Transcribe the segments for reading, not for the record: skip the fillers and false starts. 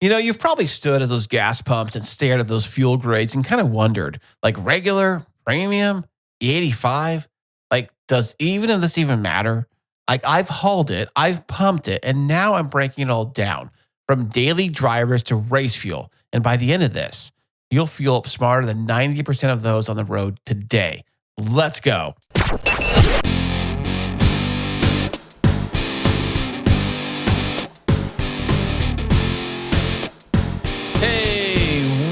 You've probably stood at those gas pumps and stared at those fuel grades and kind of wondered, like regular, premium, E85, like does even of this even matter? Like I've hauled it, I've pumped it, and now I'm breaking it all down from daily drivers to race fuel. And by the end of this, you'll fuel up smarter than 90% of those on the road today. Let's go.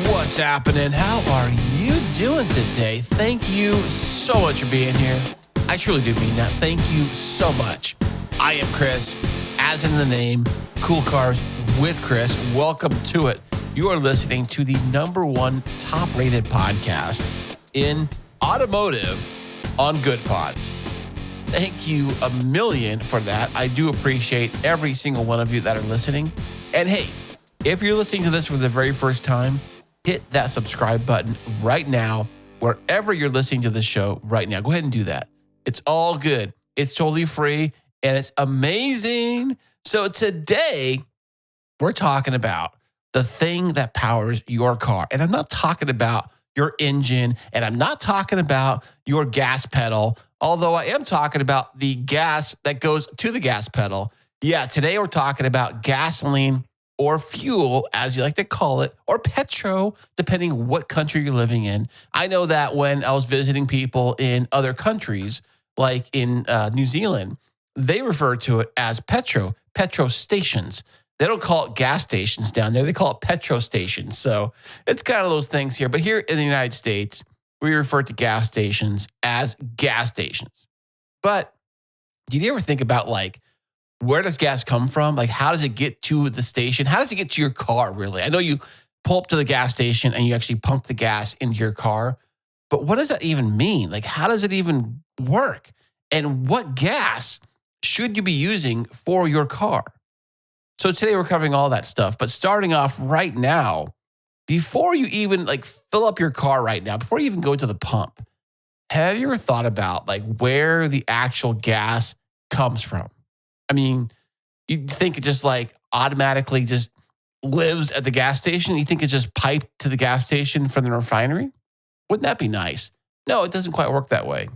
What's happening? How are you doing today? Thank you so much for being here. I truly do mean that. Thank you so much. I am Chris, as in the name, Cool Cars with Chris. Welcome to it. You are listening to the #1 top-rated podcast in automotive on Good Pods. Thank you a million for that. I do appreciate every single one of you that are listening. And hey, if you're listening to this for the very first time, hit that subscribe button right now, wherever you're listening to the show right now. Go ahead and do that. It's all good. It's totally free and it's amazing. So today we're talking about the thing that powers your car. And I'm not talking about your engine and I'm not talking about your gas pedal, although I am talking about the gas that goes to the gas pedal. Yeah, today we're talking about gasoline or fuel, as you like to call it, or Petro, depending what country you're living in. I know that when I was visiting people in other countries, like in New Zealand, they refer to it as Petro stations. They don't call it gas stations down there. They call it Petro stations. So it's kind of those things here. But here in the United States, we refer to gas stations as gas stations. But did you ever think about where does gas come from? Like, how does it get to the station? How does it get to your car, really? I know you pull up to the gas station and you actually pump the gas into your car, but what does that even mean? Like, how does it even work? And what gas should you be using for your car? So today we're covering all that stuff, but starting off right now, before you even fill up your car right now, before you even go to the pump, have you ever thought about where the actual gas comes from? I mean, you think it just automatically just lives at the gas station? You think it's just piped to the gas station from the refinery? Wouldn't that be nice? No, it doesn't quite work that way.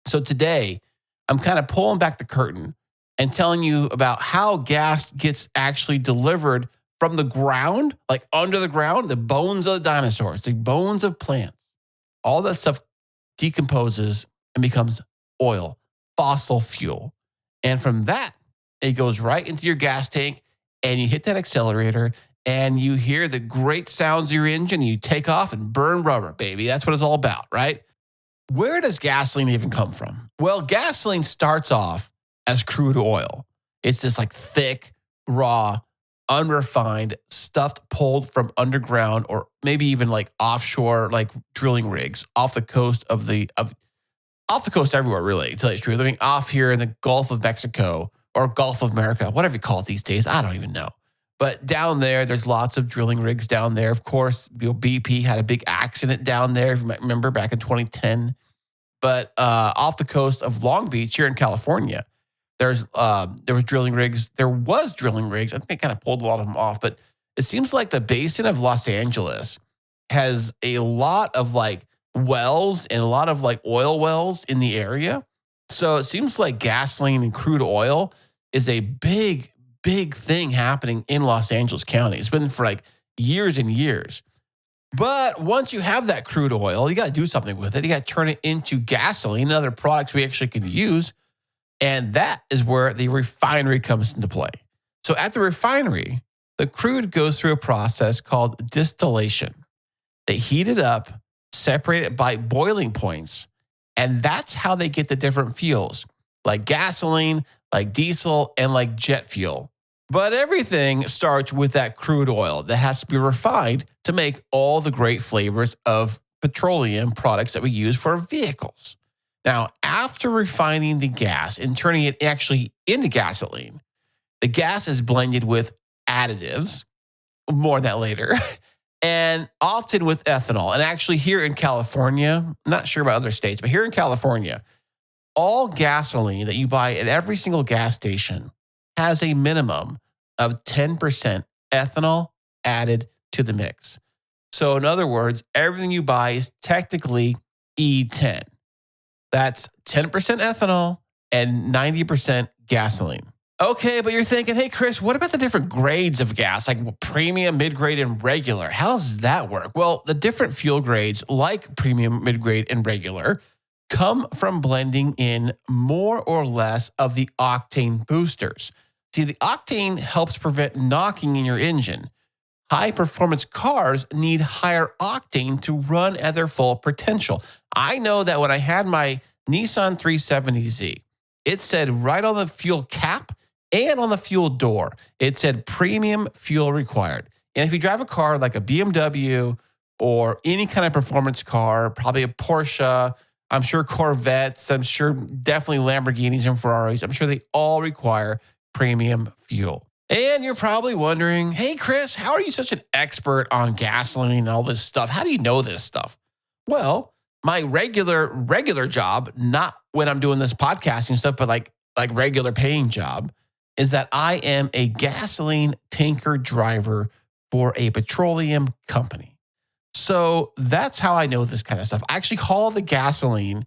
So today, I'm kind of pulling back the curtain and telling you about how gas gets actually delivered from the ground, under the ground, the bones of the dinosaurs, the bones of plants. All that stuff decomposes and becomes oil, fossil fuel. And from that, it goes right into your gas tank and you hit that accelerator and you hear the great sounds of your engine and you take off and burn rubber, baby. That's what it's all about, right? Where does gasoline even come from? Well, gasoline starts off as crude oil. It's this thick, raw, unrefined, stuff pulled from underground or maybe even offshore, drilling rigs off the coast of off the coast everywhere, really, to tell you the truth. I mean, off here in the Gulf of Mexico or Gulf of America, whatever you call it these days. I don't even know. But down there's lots of drilling rigs down there. Of course, BP had a big accident down there, if you might remember, back in 2010. But off the coast of Long Beach here in California, there was drilling rigs. There was drilling rigs. I think they kind of pulled a lot of them off. But it seems like the basin of Los Angeles has a lot of wells and a lot of oil wells in the area. So it seems like gasoline and crude oil is a big thing happening in Los Angeles County. It's been for years and years. But once you have that crude oil, you got to do something with it. You got to turn it into gasoline and other products we actually can use. And that is where the refinery comes into play. So at the refinery, the crude goes through a process called distillation. They heat it up, separate it by boiling points, and that's how they get the different fuels, like gasoline, like diesel, and like jet fuel. But everything starts with that crude oil that has to be refined to make all the great flavors of petroleum products that we use for our vehicles. Now, after refining the gas and turning it actually into gasoline, the gas is blended with additives, more on that later, and often with ethanol. And actually here in California, I'm not sure about other states, but here in California, all gasoline that you buy at every single gas station has a minimum of 10% ethanol added to the mix. So in other words, everything you buy is technically E10. That's 10% ethanol and 90% gasoline. Okay, but you're thinking, hey, Chris, what about the different grades of gas, like premium, mid-grade, and regular? How does that work? Well, the different fuel grades, like premium, mid-grade, and regular, come from blending in more or less of the octane boosters. See, the octane helps prevent knocking in your engine. High-performance cars need higher octane to run at their full potential. I know that when I had my Nissan 370Z, it said right on the fuel cap and on the fuel door, it said premium fuel required. And if you drive a car like a BMW or any kind of performance car, probably a Porsche, I'm sure Corvettes, I'm sure definitely Lamborghinis and Ferraris, I'm sure they all require premium fuel. And you're probably wondering, hey, Chris, how are you such an expert on gasoline and all this stuff? How do you know this stuff? Well, my regular job, not when I'm doing this podcasting stuff, but like regular paying job, is that I am a gasoline tanker driver for a petroleum company. So that's how I know this kind of stuff. I actually haul the gasoline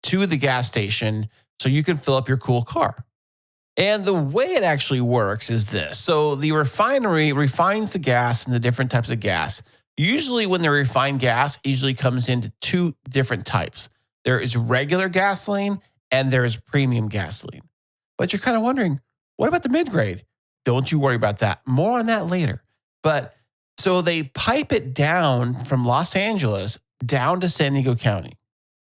to the gas station so you can fill up your cool car. And the way it actually works is this. So the refinery refines the gas and the different types of gas. Usually when the refined gas usually comes into two different types. There is regular gasoline and there is premium gasoline. But you're kind of wondering, what about the mid-grade? Don't you worry about that. More on that later. But so they pipe it down from Los Angeles down to San Diego County.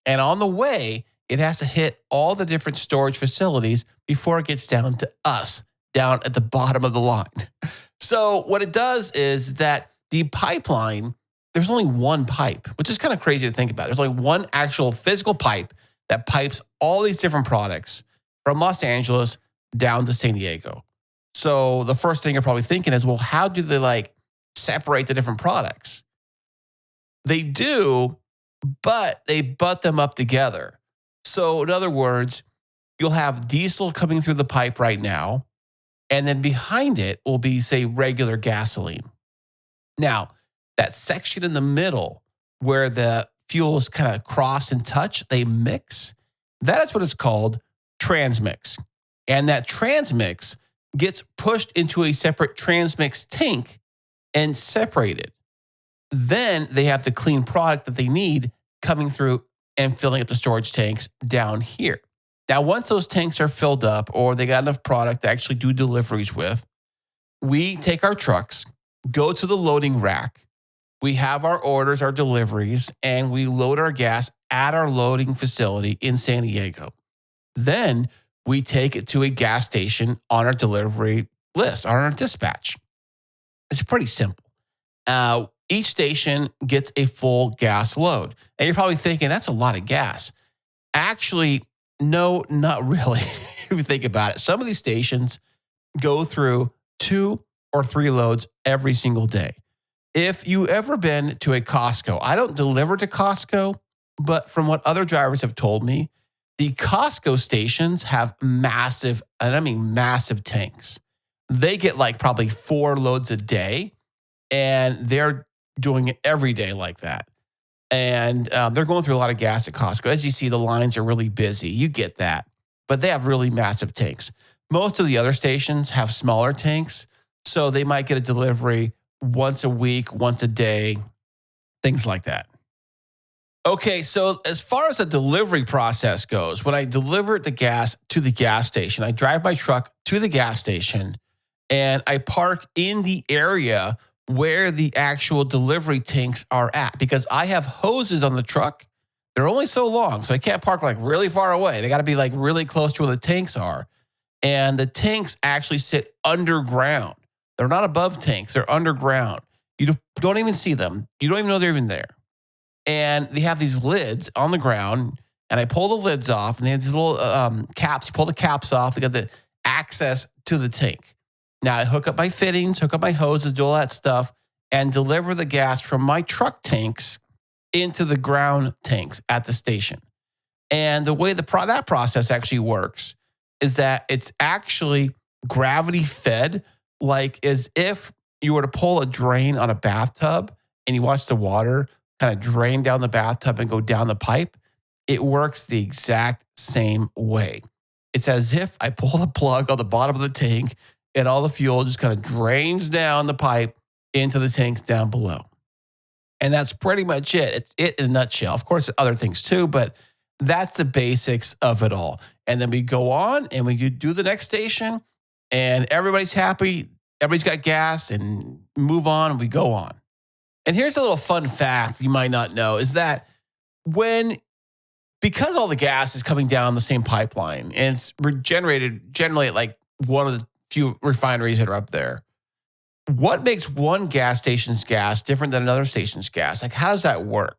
And on the way, it has to hit all the different storage facilities before it gets down to us, down at the bottom of the line. So what it does is that the pipeline, there's only one pipe, which is kind of crazy to think about. There's only one actual physical pipe that pipes all these different products from Los Angeles down to San Diego. So the first thing you're probably thinking is, well, how do they separate the different products? They do, but they butt them up together. So in other words, you'll have diesel coming through the pipe right now, and then behind it will be, say, regular gasoline. Now, that section in the middle where the fuels kind of cross and touch, they mix, that is what it's called transmix. And that transmix gets pushed into a separate transmix tank and separated. Then they have the clean product that they need coming through and filling up the storage tanks down here. Now, once those tanks are filled up or they got enough product to actually do deliveries with, we take our trucks, go to the loading rack. We have our orders, our deliveries, and we load our gas at our loading facility in San Diego. Then we take it to a gas station on our delivery list, on our dispatch. It's pretty simple. Each station gets a full gas load. And you're probably thinking, that's a lot of gas. Actually, no, not really, if you think about it. Some of these stations go through 2 or 3 loads every single day. If you ever been to a Costco, I don't deliver to Costco, but from what other drivers have told me, the Costco stations have massive, and I mean massive tanks. They get probably 4 loads a day, and they're doing it every day like that. And they're going through a lot of gas at Costco. As you see, the lines are really busy. You get that. But they have really massive tanks. Most of the other stations have smaller tanks, so they might get a delivery once a week, once a day, things like that. Okay, so as far as the delivery process goes, when I deliver the gas to the gas station, I drive my truck to the gas station and I park in the area where the actual delivery tanks are at, because I have hoses on the truck. They're only so long, so I can't park really far away. They got to be really close to where the tanks are. And the tanks actually sit underground. They're not above tanks. They're underground. You don't even see them. You don't even know they're even there. And they have these lids on the ground, and I pull the lids off, and they have these little caps. You pull the caps off. They got the access to the tank. Now I hook up my fittings, hook up my hoses, do all that stuff, and deliver the gas from my truck tanks into the ground tanks at the station. And the way that process actually works is that it's actually gravity fed, like as if you were to pull a drain on a bathtub and you watch the water kind of drain down the bathtub and go down the pipe, it works the exact same way. It's as if I pull the plug on the bottom of the tank and all the fuel just kind of drains down the pipe into the tanks down below. And that's pretty much it. It's it in a nutshell. Of course, other things too, but that's the basics of it all. And then we go on and we do the next station and everybody's happy. Everybody's got gas and move on and we go on. And here's a little fun fact you might not know is that because all the gas is coming down the same pipeline and it's regenerated generally at like one of the few refineries that are up there, what makes one gas station's gas different than another station's gas? Like, how does that work?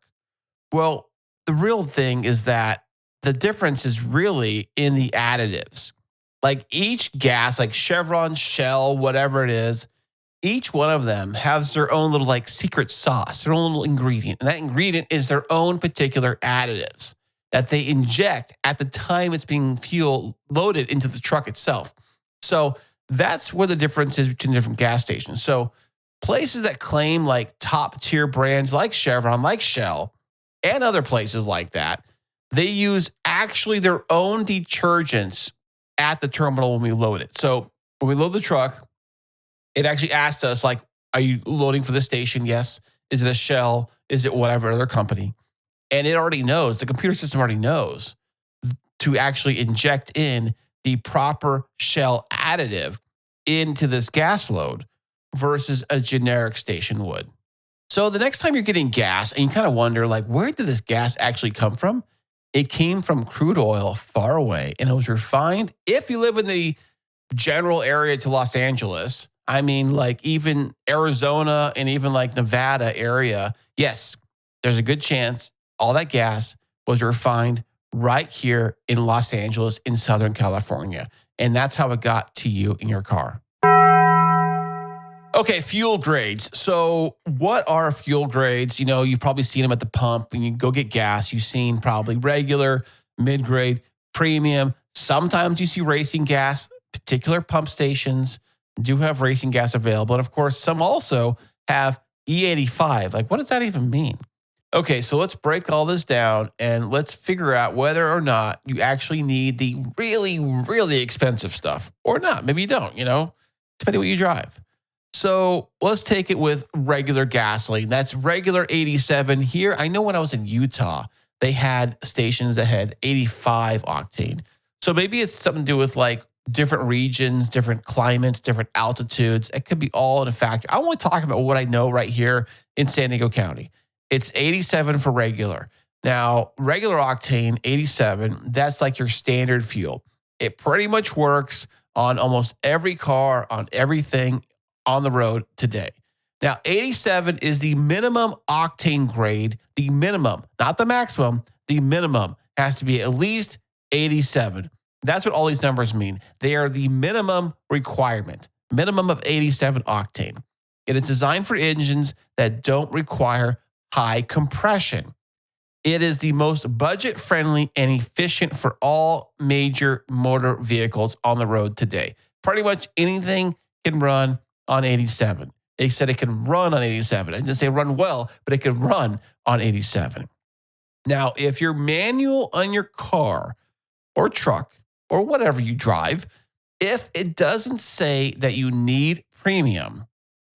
Well, the real thing is that the difference is really in the additives. Like each gas, like Chevron, Shell, whatever it is, each one of them has their own little like secret sauce, their own little ingredient. And that ingredient is their own particular additives that they inject at the time it's being fuel loaded into the truck itself. So that's where the difference is between different gas stations. So places that claim like top tier brands like Chevron, like Shell, and other places like that, they use actually their own detergents at the terminal when we load it. So when we load the truck, it actually asks us like, are you loading for this station? Yes. Is it a Shell? Is it whatever other company? And it already knows, the computer system already knows to actually inject in the proper Shell additive into this gas load versus a generic station would. So the next time you're getting gas and you kind of wonder, like, where did this gas actually come from? It came from crude oil far away and it was refined. If you live in the general area to Los Angeles, I mean, like even Arizona and even like Nevada area, yes, there's a good chance all that gas was refined right here in Los Angeles in Southern California. And that's how it got to you in your car. Okay, fuel grades. So what are fuel grades? You know, you've probably seen them at the pump. When you go get gas, you've seen probably regular, mid-grade, premium. Sometimes you see racing gas. Particular pump stations do have racing gas available. And of course, some also have E85. Like, what does that even mean? Okay, so let's break all this down and let's figure out whether or not you actually need the really, really expensive stuff or not. Maybe you don't, depending on what you drive. So let's take it with regular gasoline. That's regular 87. Here, I know when I was in Utah, they had stations that had 85 octane. So maybe it's something to do with like different regions, different climates, different altitudes. It could be all in a factor. I'm only talking about what I know right here in San Diego County. It's 87 for regular. Now, regular octane, 87, that's like your standard fuel. It pretty much works on almost every car, on everything on the road today. Now, 87 is the minimum octane grade, the minimum, not the maximum, the minimum has to be at least 87. That's what all these numbers mean. They are the minimum requirement, minimum of 87 octane. It is designed for engines that don't require high compression. It is the most budget-friendly and efficient for all major motor vehicles on the road today. Pretty much anything can run on 87. They said it can run on 87. I didn't say run well, but it can run on 87. Now, if you're manual on your car or truck or whatever you drive, if it doesn't say that you need premium,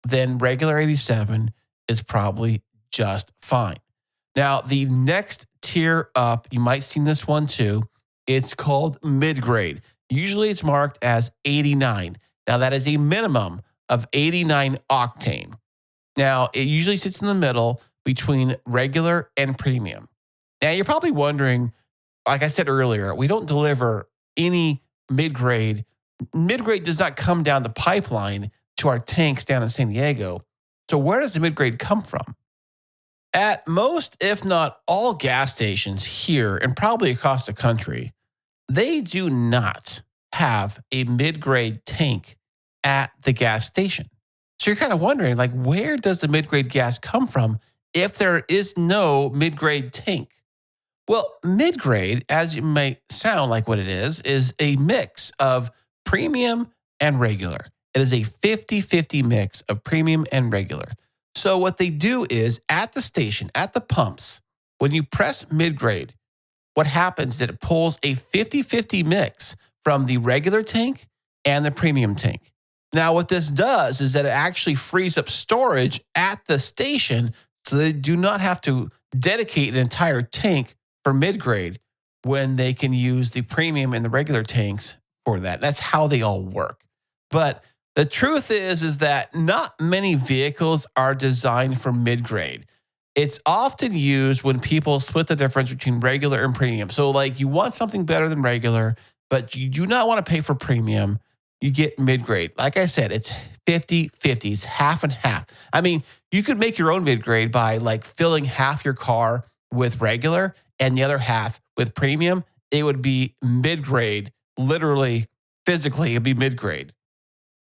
then regular 87 is probably just fine. Now, the next tier up, you might have seen this one too. It's called mid-grade. Usually it's marked as 89. Now, that is a minimum of 89 octane. Now, it usually sits in the middle between regular and premium. Now, you're probably wondering, like I said earlier, we don't deliver any mid-grade. Mid-grade does not come down the pipeline to our tanks down in San Diego. So where does the mid-grade come from? At most, if not all gas stations here and probably across the country, they do not have a mid-grade tank at the gas station. So you're kind of wondering, like, where does the mid-grade gas come from if there is no mid-grade tank? Well, mid-grade, as it may sound like what it is a mix of premium and regular. It is a 50-50 mix of premium and regular. So what they do is at the station, at the pumps, when you press mid-grade, what happens is that it pulls a 50-50 mix from the regular tank and the premium tank. Now, what this does is that it actually frees up storage at the station so they do not have to dedicate an entire tank for mid-grade when they can use the premium and the regular tanks for that. That's how they all work. But the truth is that not many vehicles are designed for mid-grade. It's often used when people split the difference between regular and premium. So like you want something better than regular, but you do not want to pay for premium. You get mid-grade. Like I said, it's 50-50. It's half and half. I mean, you could make your own mid-grade by like filling half your car with regular and the other half with premium. It would be mid-grade, literally, physically, it'd be mid-grade.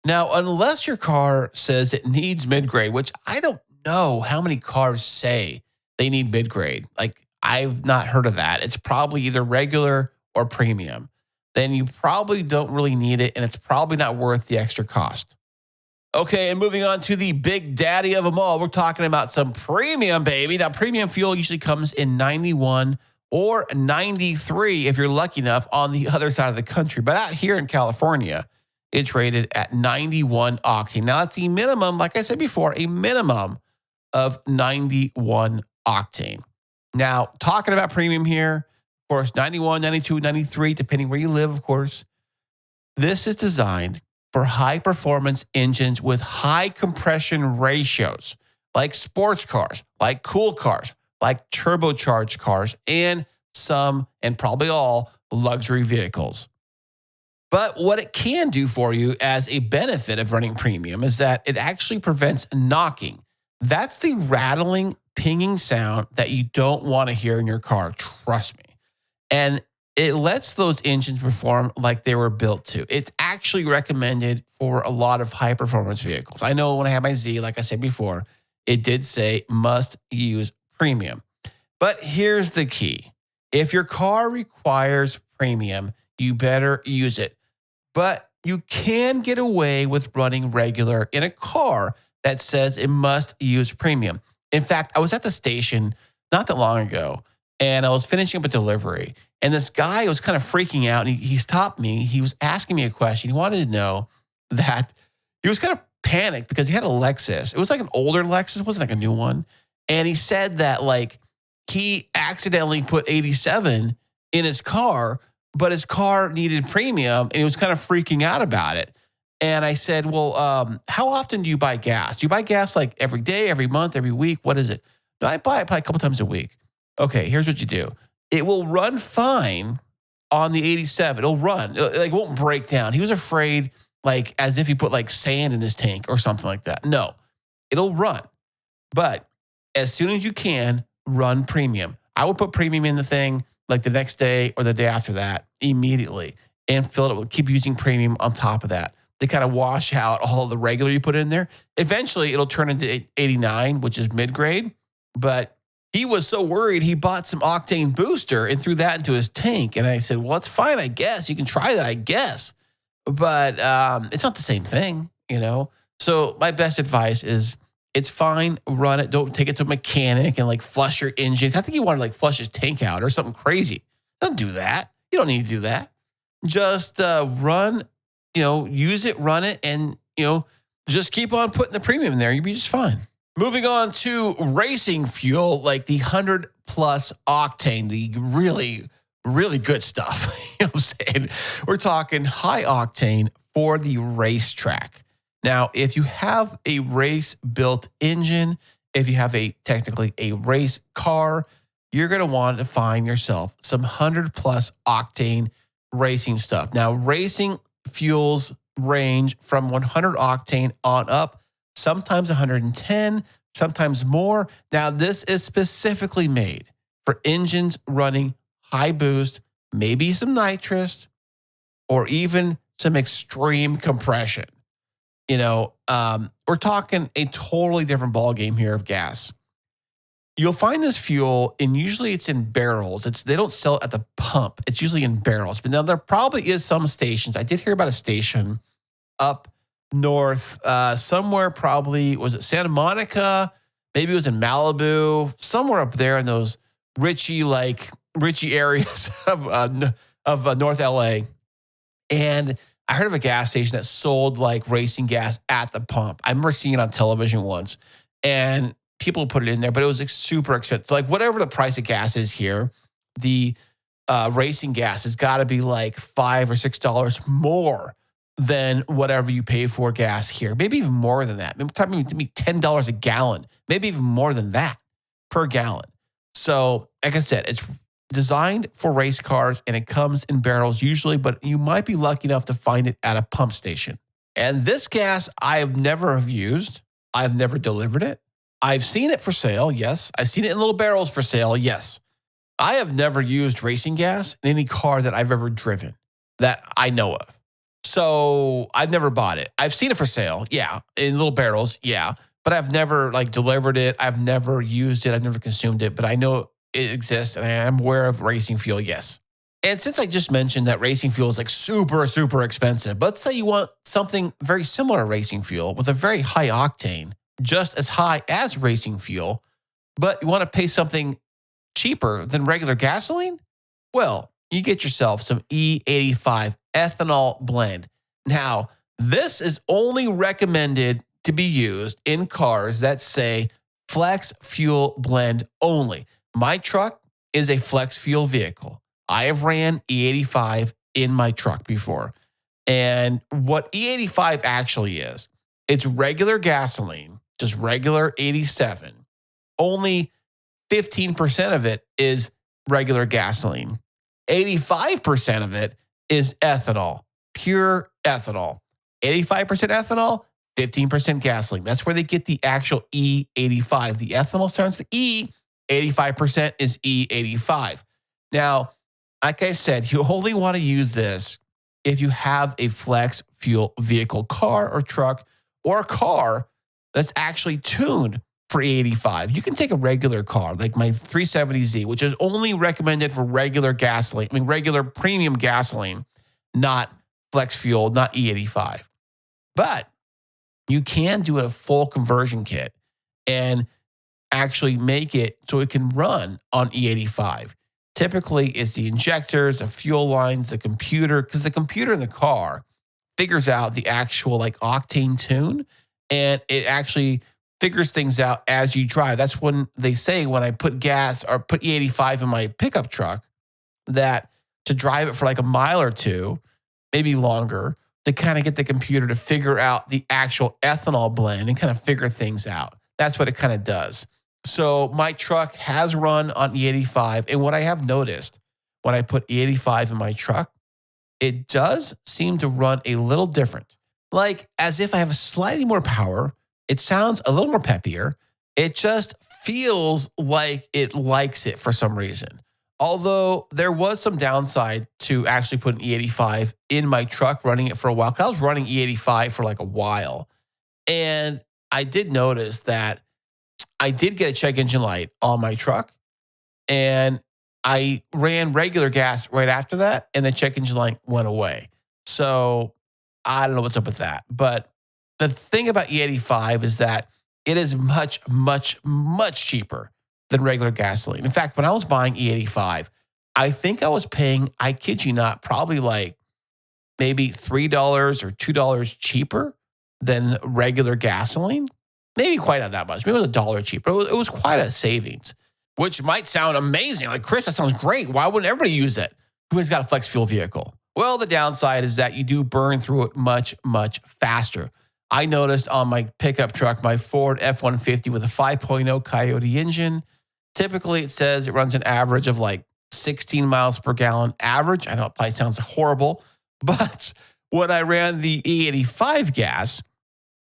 Now, unless your car says it needs mid-grade, which I don't know how many cars say they need mid-grade. Like, I've not heard of that. It's probably either regular or premium. Then you probably don't really need it, and it's probably not worth the extra cost. Okay, and moving on to the big daddy of them all, we're talking about some premium, baby. Now, premium fuel usually comes in 91 or 93 if you're lucky enough on the other side of the country. But out here in California, it's rated at 91 octane. Now, that's the minimum, like I said before, a minimum of 91 octane. Now, talking about premium here, of course, 91, 92, 93, depending where you live, of course. This is designed for high-performance engines with high compression ratios, like sports cars, like cool cars, like turbocharged cars, and some, and probably all, luxury vehicles. But what it can do for you as a benefit of running premium is that it actually prevents knocking. That's the rattling, pinging sound that you don't want to hear in your car, trust me. And it lets those engines perform like they were built to. It's actually recommended for a lot of high performance vehicles. I know when I had my Z, like I said before, it did say must use premium. But here's the key. If your car requires premium, you better use it. But you can get away with running regular in a car that says it must use premium. In fact, I was at the station not that long ago, and I was finishing up a delivery. And this guy was kind of freaking out. And he stopped me. He was asking me a question. He wanted to know that he was kind of panicked because he had a Lexus. It was like an older Lexus. It wasn't like a new one. And he said that like he accidentally put 87 in his car, but his car needed premium. And he was kind of freaking out about it. And I said, well, how often do you buy gas? Do you buy gas like every day, every month, every week? What is it? No, I buy it probably a couple times a week. Okay, here's what you do. It will run fine on the 87. It'll run. It won't break down. He was afraid, like, as if he put, like, sand in his tank or something like that. No, it'll run. But as soon as you can, run premium. I would put premium in the thing, like, the next day or the day after that immediately and fill it. Keep using premium on top of that. They kind of wash out all the regular you put in there. Eventually, it'll turn into 89, which is mid-grade. But he was so worried, he bought some Octane booster and threw that into his tank. And I said, well, it's fine, I guess. You can try that, I guess. But it's not the same thing, you know? So my best advice is it's fine, run it. Don't take it to a mechanic and like flush your engine. I think he wanted to like flush his tank out or something crazy. Don't do that. You don't need to do that. Just run, use it, run it, and, just keep on putting the premium in there. You'll be just fine. Moving on to racing fuel, like the 100 plus octane, the really, really good stuff. You know what I'm saying? We're talking high octane for the racetrack. Now, if you have a race built engine, if you have technically a race car, you're going to want to find yourself some 100 plus octane racing stuff. Now, racing fuels range from 100 octane on up, sometimes 110, sometimes more. Now, this is specifically made for engines running high boost, maybe some nitrous, or even some extreme compression. We're talking a totally different ballgame here of gas. You'll find this fuel, and usually it's in barrels. They don't sell it at the pump. It's usually in barrels. But now there probably is some stations. I did hear about a station up north, somewhere probably, was it Santa Monica? Maybe it was in Malibu, somewhere up there in those richy areas of North LA. And I heard of a gas station that sold like racing gas at the pump. I remember seeing it on television once, and people put it in there, but it was like super expensive. Like whatever the price of gas is here, the racing gas has got to be like $5 or $6 more than whatever you pay for gas here. Maybe even more than that. Maybe $10 a gallon. Maybe even more than that per gallon. So, like I said, it's designed for race cars and it comes in barrels usually, but you might be lucky enough to find it at a pump station. And this gas I have never used. I've never delivered it. I've seen it for sale, yes. I've seen it in little barrels for sale, yes. I have never used racing gas in any car that I've ever driven that I know of. So I've never bought it. I've seen it for sale, yeah, in little barrels, yeah. But I've never like delivered it. I've never used it. I've never consumed it, but I know it exists and I am aware of racing fuel, yes. And since I just mentioned that racing fuel is like super, super expensive, but let's say you want something very similar to racing fuel with a very high octane, just as high as racing fuel, but you want to pay something cheaper than regular gasoline? Well, you get yourself some E85 ethanol blend. Now, this is only recommended to be used in cars that say flex fuel blend only. My truck is a flex fuel vehicle. I have ran E85 in my truck before. And what E85 actually is, it's regular gasoline, just regular 87. Only 15% of it is regular gasoline. 85% of it is ethanol, pure ethanol. 85% ethanol, 15% gasoline. That's where they get the actual E85. The ethanol starts the E, 85% is E85. Now, like I said, you only want to use this if you have a flex fuel vehicle, car or truck, or a car that's actually tuned for E85. You can take a regular car, like my 370Z, which is only recommended for regular gasoline, regular premium gasoline, not flex fuel, not E85. But you can do a full conversion kit and actually make it so it can run on E85. Typically, it's the injectors, the fuel lines, the computer, because the computer in the car figures out the actual like octane tune, and it actually figures things out as you drive. That's when they say when I put gas or put E85 in my pickup truck, that to drive it for like a mile or two, maybe longer, to kind of get the computer to figure out the actual ethanol blend and kind of figure things out. That's what it kind of does. So my truck has run on E85. And what I have noticed when I put E85 in my truck, it does seem to run a little different. Like as if I have slightly more power. It sounds a little more peppier. It just feels like it likes it for some reason. Although there was some downside to actually putting E85 in my truck, running it for a while. Because I was running E85 for like a while. And I did notice that I did get a check engine light on my truck. And I ran regular gas right after that. And the check engine light went away. So I don't know what's up with that. But the thing about E85 is that it is much, much, much cheaper than regular gasoline. In fact, when I was buying E85, I think I was paying, I kid you not, probably like maybe $3 or $2 cheaper than regular gasoline. Maybe quite not that much. Maybe it was $1 cheaper. It was quite a savings, which might sound amazing. Like, Chris, that sounds great. Why wouldn't everybody use it who has got a flex fuel vehicle? Well, the downside is that you do burn through it much, much faster. I noticed on my pickup truck, my Ford F-150 with a 5.0 Coyote engine, typically it says it runs an average of like 16 miles per gallon average. I know it probably sounds horrible, but when I ran the E85 gas,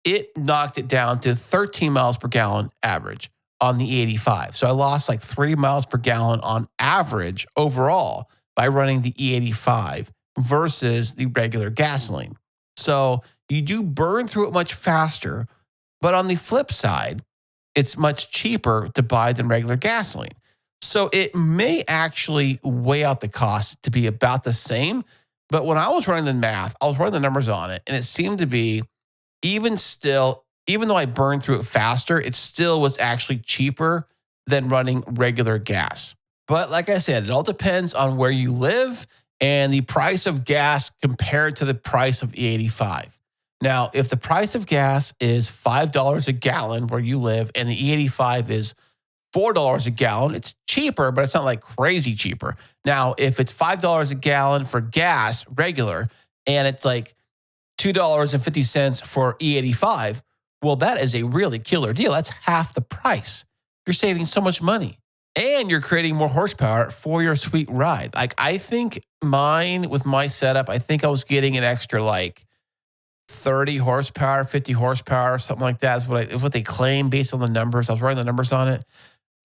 it knocked it down to 13 miles per gallon average on the E85. So I lost like 3 miles per gallon on average overall by running the E85 versus the regular gasoline. So you do burn through it much faster, but on the flip side, it's much cheaper to buy than regular gasoline. So it may actually weigh out the cost to be about the same. But when I was running the math, I was running the numbers on it, and it seemed to be even still, even though I burned through it faster, it still was actually cheaper than running regular gas. But like I said, it all depends on where you live and the price of gas compared to the price of E85. Now, if the price of gas is $5 a gallon where you live and the E85 is $4 a gallon, it's cheaper, but it's not like crazy cheaper. Now, if it's $5 a gallon for gas regular and it's like $2.50 for E85, well, that is a really killer deal. That's half the price. You're saving so much money and you're creating more horsepower for your sweet ride. Like I think mine with my setup, I think I was getting an extra like 30 horsepower, 50 horsepower, something like that is what they claim based on the numbers. I was running the numbers on it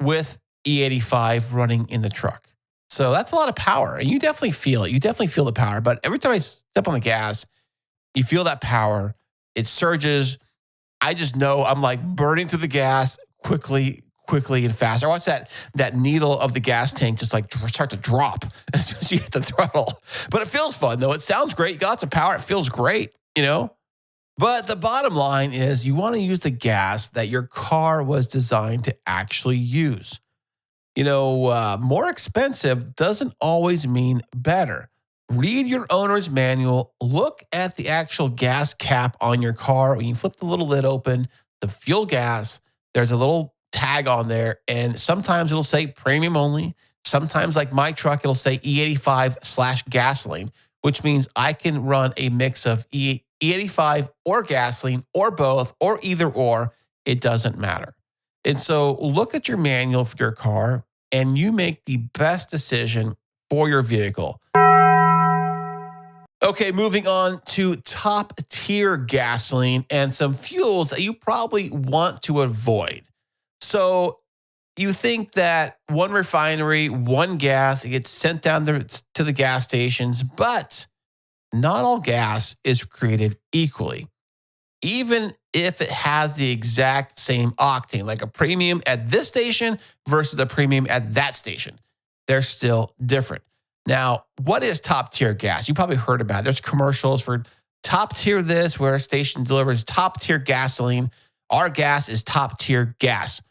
with E85 running in the truck. So that's a lot of power and you definitely feel it. You definitely feel the power, but every time I step on the gas, you feel that power. It surges. I just know I'm like burning through the gas quickly and fast. I watch that needle of the gas tank just like start to drop as soon as you hit the throttle. But it feels fun though. It sounds great. You got lots of power. It feels great, you know? But the bottom line is you want to use the gas that your car was designed to actually use. You know, more expensive doesn't always mean better. Read your owner's manual. Look at the actual gas cap on your car. When you flip the little lid open, the fuel gas, there's a little tag on there. And sometimes it'll say premium only. Sometimes, like my truck, it'll say E85/gasoline, which means I can run a mix of E85 or gasoline or both or either or. It doesn't matter. And so look at your manual for your car and you make the best decision for your vehicle. Okay, moving on to top tier gasoline and some fuels that you probably want to avoid. So you think that one refinery, one gas, it gets sent down to the gas stations, but not all gas is created equally. Even if it has the exact same octane, like a premium at this station versus a premium at that station, they're still different. Now, what is top tier gas? You probably heard about it. There's commercials for top tier this, where a station delivers top tier gasoline. Our gas is top tier gas.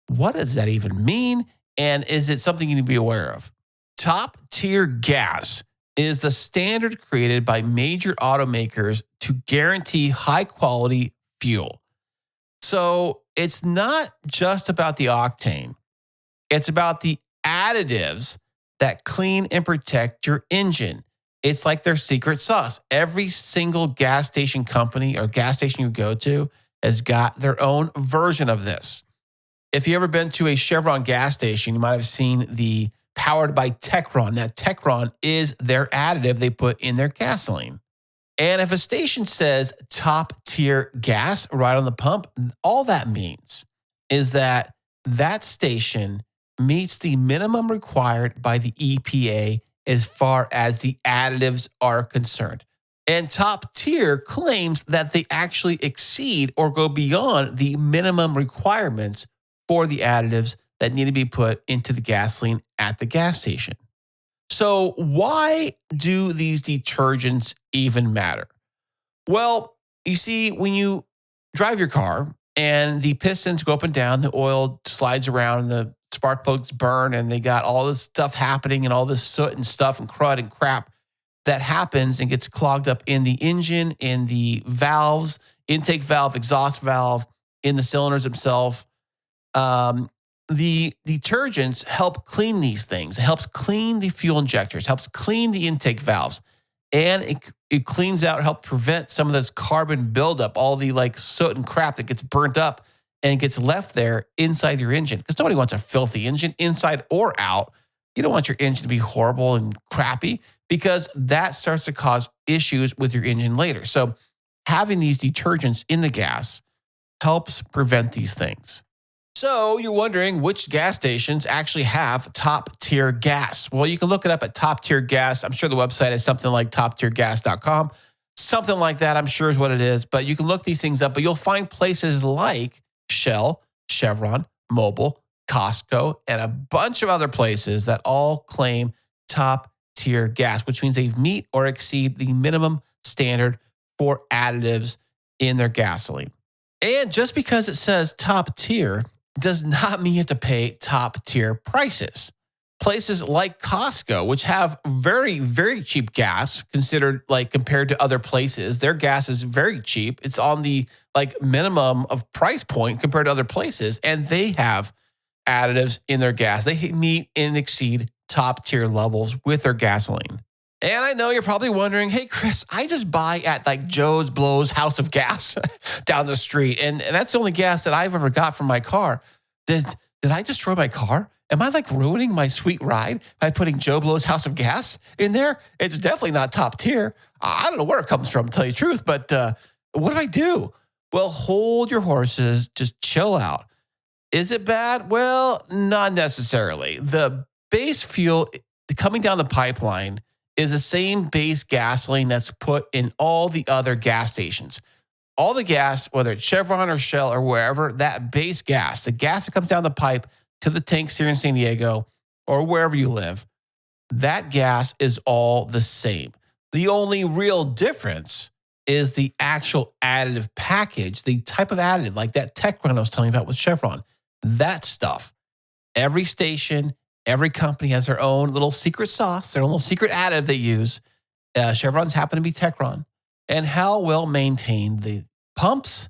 What does that even mean? And is it something you need to be aware of? Top tier gas is the standard created by major automakers to guarantee high quality fuel. So it's not just about the octane. It's about the additives that clean and protect your engine. It's like their secret sauce. Every single gas station company or gas station you go to has got their own version of this. If you ever been to a Chevron gas station, you might have seen the powered by Techron. That Techron is their additive they put in their gasoline. And if a station says top tier gas right on the pump, all that means is that that station meets the minimum required by the EPA as far as the additives are concerned. And top tier claims that they actually exceed or go beyond the minimum requirements for the additives that need to be put into the gasoline at the gas station. So why do these detergents even matter? Well, you see, when you drive your car and the pistons go up and down, the oil slides around, and the spark plugs burn, and they got all this stuff happening and all this soot and stuff and crud and crap that happens and gets clogged up in the engine, in the valves, intake valve, exhaust valve, in the cylinders themselves. The detergents help clean these things. It helps clean the fuel injectors, helps clean the intake valves, and it cleans out, helps prevent some of this carbon buildup, all the like soot and crap that gets burnt up and gets left there inside your engine. Because nobody wants a filthy engine inside or out. You don't want your engine to be horrible and crappy because that starts to cause issues with your engine later. So having these detergents in the gas helps prevent these things. So you're wondering which gas stations actually have top tier gas. Well, you can look it up at top tier gas. I'm sure the website is something like toptiergas.com. Something like that, I'm sure is what it is. But you can look these things up, but you'll find places like Shell, Chevron, Mobil, Costco, and a bunch of other places that all claim top tier gas, which means they meet or exceed the minimum standard for additives in their gasoline. And just because it says top tier does not mean you have to pay top tier prices. Places like Costco, which have very, very cheap gas considered like compared to other places, their gas is very cheap. It's on the like minimum of price point compared to other places. And they have additives in their gas. They meet and exceed top tier levels with their gasoline. And I know you're probably wondering, hey, Chris, I just buy at like Joe's Blow's House of Gas down the street. And that's the only gas that I've ever got from my car. Did I destroy my car? Am I like ruining my sweet ride by putting Joe Blow's House of Gas in there? It's definitely not top tier. I don't know where it comes from, to tell you the truth, but what do I do? Well, hold your horses. Just chill out. Is it bad? Well, not necessarily. The base fuel coming down the pipeline is the same base gasoline that's put in all the other gas stations. All the gas, whether it's Chevron or Shell or wherever, that base gas, the gas that comes down the pipe to the tanks here in San Diego or wherever you live, that gas is all the same. The only real difference is the actual additive package, the type of additive, like that tech run I was telling you about with Chevron. That stuff. Every station, every company has their own little secret sauce, their own little secret additive they use. Chevron's happen to be Techron. And how well maintained the pumps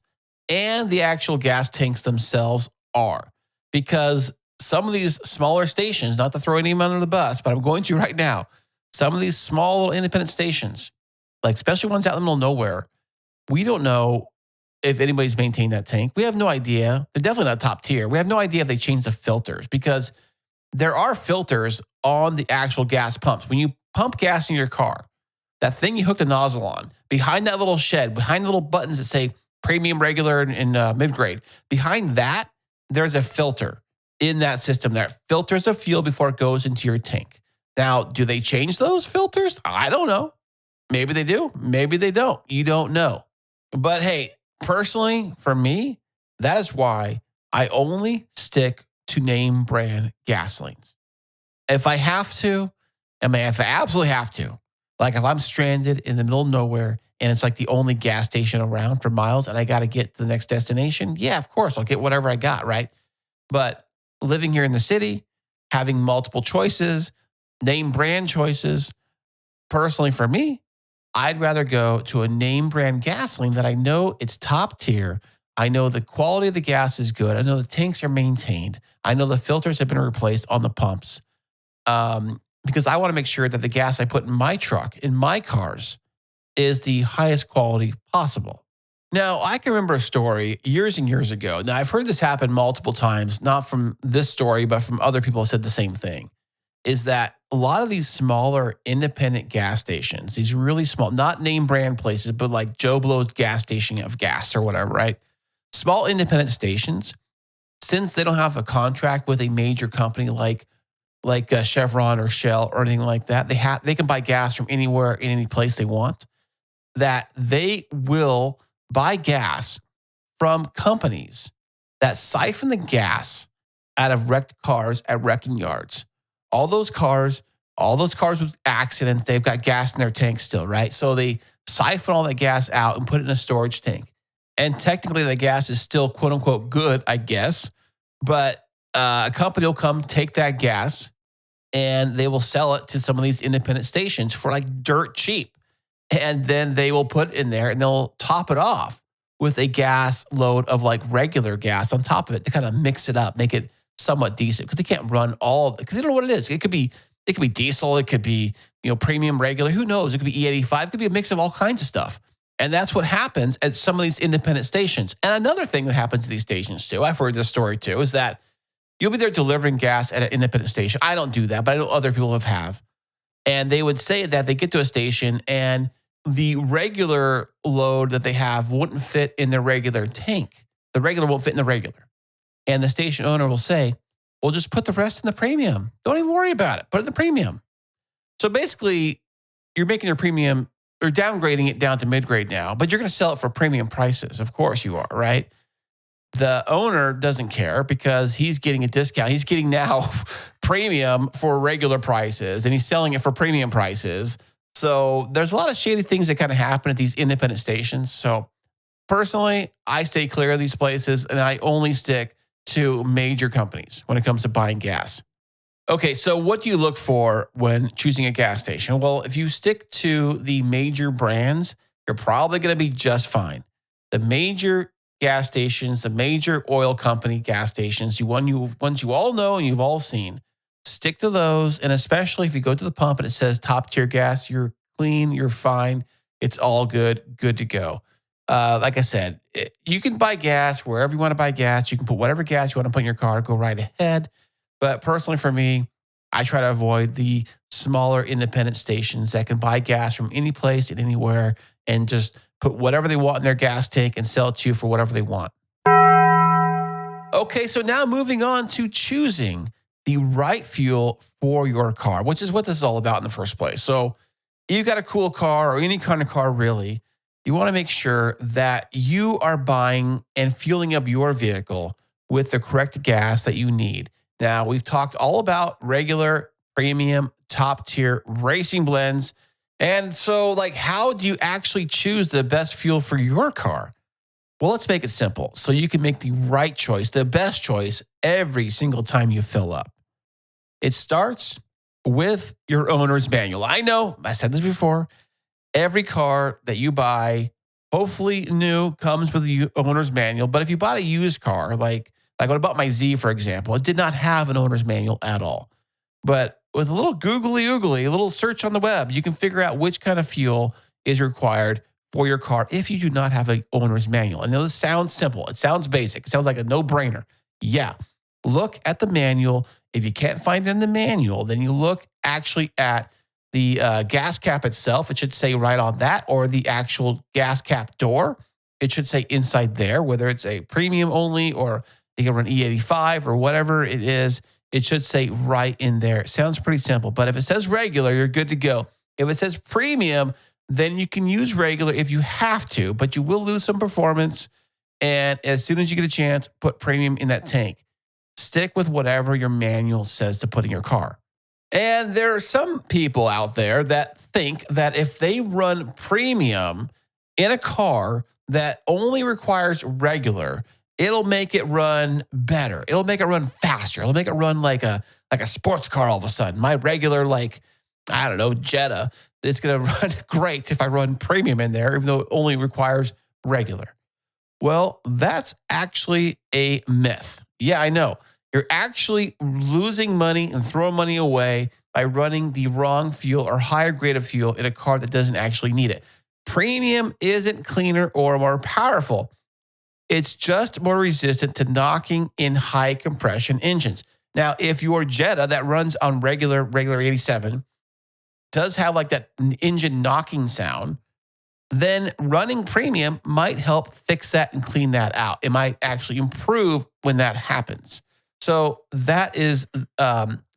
and the actual gas tanks themselves are. Because some of these smaller stations, not to throw anyone under the bus, but I'm going to right now, some of these small little independent stations, like especially ones out in the middle of nowhere, we don't know if anybody's maintained that tank. We have no idea. They're definitely not top tier. We have no idea if they changed the filters because there are filters on the actual gas pumps. When you pump gas in your car, that thing you hook the nozzle on, behind that little shed, behind the little buttons that say premium, regular, and mid-grade, behind that, there's a filter in that system that filters the fuel before it goes into your tank. Now, do they change those filters? I don't know. Maybe they do. Maybe they don't. You don't know. But hey, personally, for me, that is why I only stick to name brand gasolines. If I have to, if I absolutely have to, like if I'm stranded in the middle of nowhere and it's like the only gas station around for miles and I got to get to the next destination, yeah, of course, I'll get whatever I got, right? But living here in the city, having multiple choices, name brand choices, personally for me, I'd rather go to a name brand gasoline that I know it's top tier. I know the quality of the gas is good. I know the tanks are maintained. I know the filters have been replaced on the pumps. Because I want to make sure that the gas I put in my truck, in my cars, is the highest quality possible. Now, I can remember a story years and years ago. Now, I've heard this happen multiple times, not from this story, but from other people who said the same thing, is that a lot of these smaller independent gas stations, these really small, not name brand places, but like Joe Blow's gas station of gas or whatever, right? Small independent stations, since they don't have a contract with a major company like Chevron or Shell or anything like that, they can buy gas from anywhere in any place they want, that they will buy gas from companies that siphon the gas out of wrecked cars at wrecking yards. All those cars with accidents, they've got gas in their tanks still, right? So they siphon all that gas out and put it in a storage tank. And technically the gas is still quote unquote good, I guess. But a company will come take that gas and they will sell it to some of these independent stations for like dirt cheap. And then they will put it in there and they'll top it off with a gas load of like regular gas on top of it to kind of mix it up, make it somewhat decent because they can't run all of it because they don't know what it is. It could be diesel, it could be, premium regular, who knows? It could be E85, it could be a mix of all kinds of stuff. And that's what happens at some of these independent stations. And another thing that happens at these stations too, I've heard this story too, is that you'll be there delivering gas at an independent station. I don't do that, but I know other people have. And they would say that they get to a station and the regular load that they have wouldn't fit in their regular tank. The regular won't fit in the regular. And the station owner will say, well, just put the rest in the premium. Don't even worry about it. Put it in the premium. So basically, you're making your premium or downgrading it down to mid-grade now, but you're going to sell it for premium prices. Of course you are, right? The owner doesn't care because he's getting a discount. He's getting now premium for regular prices and he's selling it for premium prices. So there's a lot of shady things that kind of happen at these independent stations. So personally, I stay clear of these places and I only stick to major companies when it comes to buying gas. Okay, so what do you look for when choosing a gas station? Well, if you stick to the major brands, you're probably going to be just fine. The major gas stations, the major oil company gas stations, ones you all know and you've all seen, stick to those. And especially if you go to the pump and it says top tier gas, you're clean, you're fine, it's all good to go. Like I said, you can buy gas wherever you want to buy gas. You can put whatever gas you want to put in your car, go right ahead. But personally, for me, I try to avoid the smaller independent stations that can buy gas from any place and anywhere and just put whatever they want in their gas tank and sell it to you for whatever they want. Okay, so now moving on to choosing the right fuel for your car, which is what this is all about in the first place. So, you've got a cool car or any kind of car, really. You want to make sure that you are buying and fueling up your vehicle with the correct gas that you need. Now, we've talked all about regular, premium, top tier racing blends. And so, how do you actually choose the best fuel for your car? Well, let's make it simple so you can make the right choice, the best choice every single time you fill up. It starts with your owner's manual. I know, I said this before. Every car that you buy, hopefully new, comes with the owner's manual. But if you bought a used car, like when I bought my Z, for example, it did not have an owner's manual at all. But with a little googly oogly, a little search on the web, you can figure out which kind of fuel is required for your car if you do not have an owner's manual. And this sounds simple. It sounds basic. It sounds like a no-brainer. Yeah. Look at the manual. If you can't find it in the manual, then you look actually at the gas cap itself. It should say right on that, or the actual gas cap door. It should say inside there, whether it's a premium only or you can run E85 or whatever it is. It should say right in there. It sounds pretty simple, but if it says regular, you're good to go. If it says premium, then you can use regular if you have to, but you will lose some performance. And as soon as you get a chance, put premium in that tank. Stick with whatever your manual says to put in your car. And there are some people out there that think that if they run premium in a car that only requires regular, it'll make it run better. It'll make it run faster. It'll make it run like a sports car all of a sudden. My regular, Jetta, it's going to run great if I run premium in there, even though it only requires regular. Well, that's actually a myth. Yeah, I know. You're actually losing money and throwing money away by running the wrong fuel or higher grade of fuel in a car that doesn't actually need it. Premium isn't cleaner or more powerful. It's just more resistant to knocking in high compression engines. Now, if your Jetta that runs on regular 87 does have that engine knocking sound, then running premium might help fix that and clean that out. It might actually improve when that happens. So that is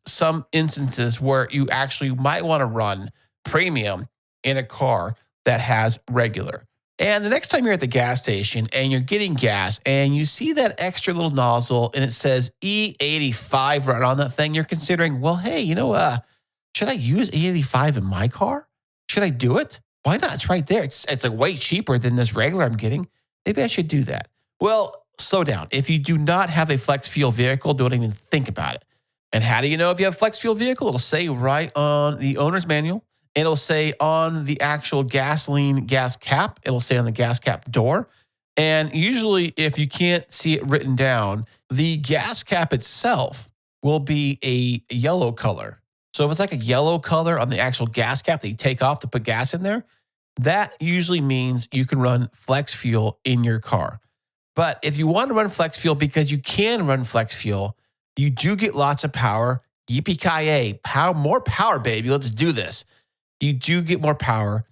some instances where you actually might want to run premium in a car that has regular. And the next time you're at the gas station and you're getting gas and you see that extra little nozzle and it says E85 right on that thing, you're considering, well, hey, should I use E85 in my car? Should I do it? Why not? It's right there. It's way cheaper than this regular I'm getting. Maybe I should do that. Well, slow down. If you do not have a flex fuel vehicle, don't even think about it. And how do you know if you have a flex fuel vehicle? It'll say right on the owner's manual. It'll say on the actual gasoline gas cap. It'll say on the gas cap door. And usually, if you can't see it written down, the gas cap itself will be a yellow color. So if it's like a yellow color on the actual gas cap that you take off to put gas in there, that usually means you can run flex fuel in your car. But if you want to run flex fuel because you can run flex fuel, you do get lots of power. Yippee-ki-yay, more power, baby. Let's do this. You do get more power,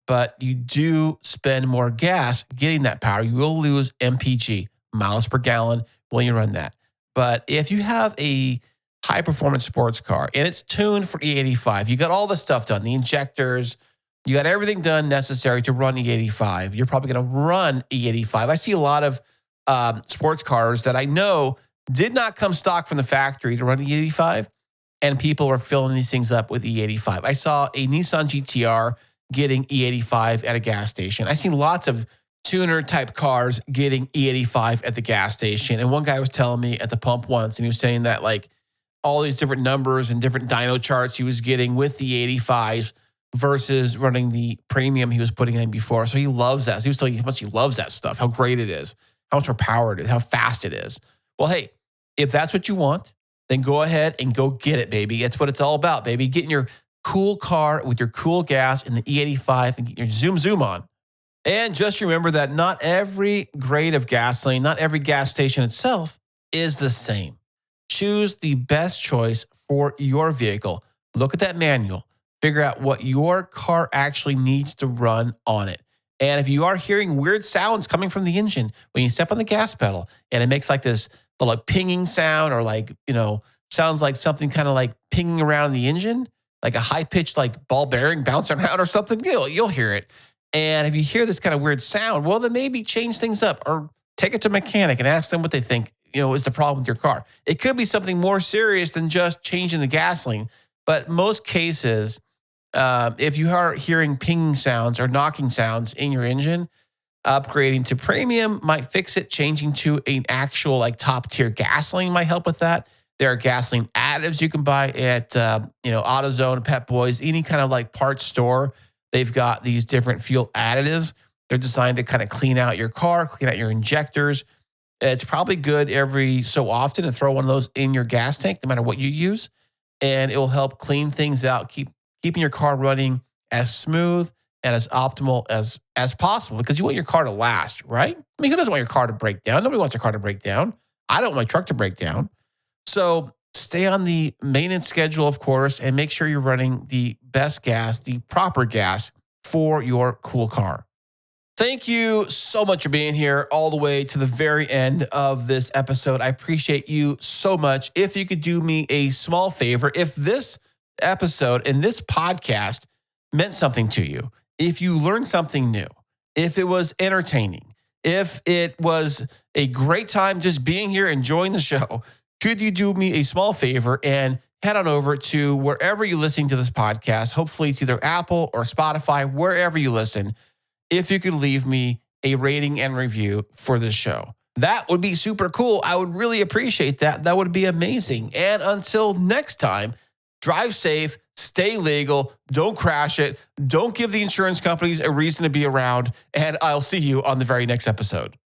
but you do spend more gas getting that power. You will lose MPG, miles per gallon, when you run that. But if you have a high performance sports car and it's tuned for E85, you got all the stuff done, the injectors, you got everything done necessary to run E85. You're probably going to run E85. I see a lot of sports cars that I know did not come stock from the factory to run E85, and people are filling these things up with E85. I saw a Nissan GTR getting E85 at a gas station. I've seen lots of tuner type cars getting E85 at the gas station. And one guy was telling me at the pump once, and he was saying that like all these different numbers and different dyno charts he was getting with the 85s versus running the premium he was putting in before. So he loves that. So he was telling me how much he loves that stuff, how great it is, how much more power it is, how fast it is. Well, hey, if that's what you want, then go ahead and go get it, baby. That's what it's all about, baby. Getting your cool car with your cool gas in the E85 and get your zoom on. And just remember that not every grade of gasoline, not every gas station itself is the same. Choose the best choice for your vehicle. Look at that manual. Figure out what your car actually needs to run on it. And if you are hearing weird sounds coming from the engine when you step on the gas pedal and it makes like this little pinging sound or like, sounds like something kind of like pinging around the engine, like a high-pitched like ball bearing bouncing around or something, you'll hear it. And if you hear this kind of weird sound, well, then maybe change things up or take it to a mechanic and ask them what they think, is the problem with your car. It could be something more serious than just changing the gasoline. But most cases, if you are hearing pinging sounds or knocking sounds in your engine, upgrading to premium might fix it. Changing to an actual like top tier gasoline might help with that. There are gasoline additives you can buy at, AutoZone, Pep Boys, any kind of like parts store. They've got these different fuel additives. They're designed to kind of clean out your car, clean out your injectors. It's probably good every so often to throw one of those in your gas tank, no matter what you use. And it will help clean things out, keeping your car running as smooth and as optimal as possible, because you want your car to last, right? I mean, who doesn't want your car to break down? Nobody wants their car to break down. I don't want my truck to break down. So stay on the maintenance schedule, of course, and make sure you're running the best gas, the proper gas for your cool car. Thank you so much for being here all the way to the very end of this episode. I appreciate you so much. If you could do me a small favor, if this episode and this podcast meant something to you, if you learned something new, if it was entertaining, if it was a great time just being here, enjoying the show, could you do me a small favor and head on over to wherever you're listening to this podcast? Hopefully it's either Apple or Spotify, wherever you listen. If you could leave me a rating and review for this show, that would be super cool. I would really appreciate that. That would be amazing. And until next time, drive safe, stay legal, don't crash it, don't give the insurance companies a reason to be around, and I'll see you on the very next episode.